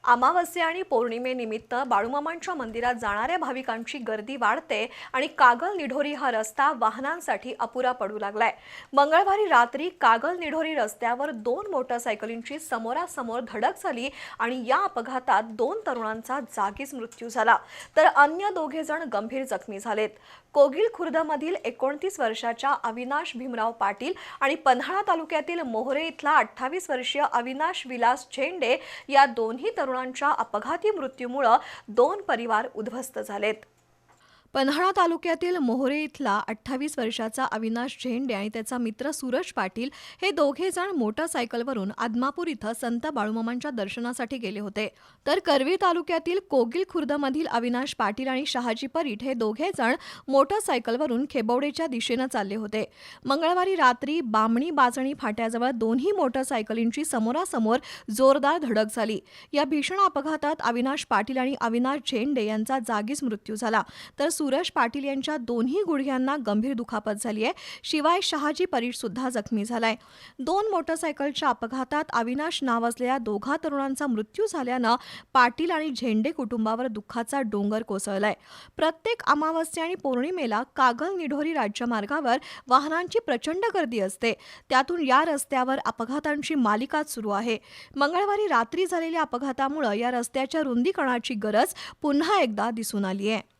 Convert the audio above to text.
अमावस्या आणि पौर्णिमेनिमित्त बाळूमामांच्या मंदिरात जाणाऱ्या भाविकांची गर्दी वाढते आणि कागल-निढोरी हा रस्ता वाहनांसाठी अपुरा पडू लागलाय। मंगळवारी रात्री कागल-निढोरी रस्त्यावर दोन मोटरसायकलींची समोरासमोर धडक झाली आणि या अपघातात दोन तरुणांचा जागीच मृत्यू झाला, तर अन्य दोघे जण गंभीर जखमी झालेत। कोगिल खुर्दमधील 29 वर्षाच्या अविनाश भीमराव पाटील आणि पन्हाळा तालुक्यातील मोहरे इथला 28 वर्षीय अविनाश विलास झेंडे या दोन्ही तरुणांच्या अपघाती मृत्यूमुळे दोन परिवार उद्ध्वस्त झालेत। पन्हाळा तालुक्यातील मोहरे इथला 28 वर्षाचा अविनाश झेंडे आणि त्याचा मित्र सूरज पाटील हे दोघे जण मोटरसायकलवरून आदमापूर इथं संत बाळूमामांच्या दर्शनासाठी गेले होते, तर करवीर तालुक्यातील कोगिल खुर्दमधील अविनाश पाटील आणि शहाजी परीट हे दोघे जण मोटरसायकलवरून खेबवडेच्या दिशेने चालले होते। मंगळवारी रात्री बामणी बाजणी फाट्याजवळ दोन्ही मोटरसायकलींची समोरासमोर जोरदार धडक झाली। या भीषण अपघातात अविनाश पाटील आणि अविनाश झेंडे यांचा जागीच मृत्यू झाला, तर सूरज पाटील यांच्या दोन्ही गुडघ्यांना गंभीर दुखापत झाली आहे। शिवाय शहाजी परीट सुद्धा जखमी झालाय। दोन मोटरसायकलच्या अपघातात अविनाश नाव असलेल्या दोघा तरुणांचा मृत्यू झाल्यानं पाटील आणि झेंडे कुटुंबावर दुःखाचा डोंगर कोसळलाय। प्रत्येक अमावस्या आणि पौर्णिमेला कागल-निढोरी राज्यमार्गावर वाहनांची प्रचंड गर्दी असते, त्यातून या रस्त्यावर अपघातांची मालिकाच सुरू आहे। मंगळवारी रात्री झालेल्या अपघातामुळे या रस्त्याच्या रुंदीकरणाची गरज पुन्हा एकदा दिसून आली आहे।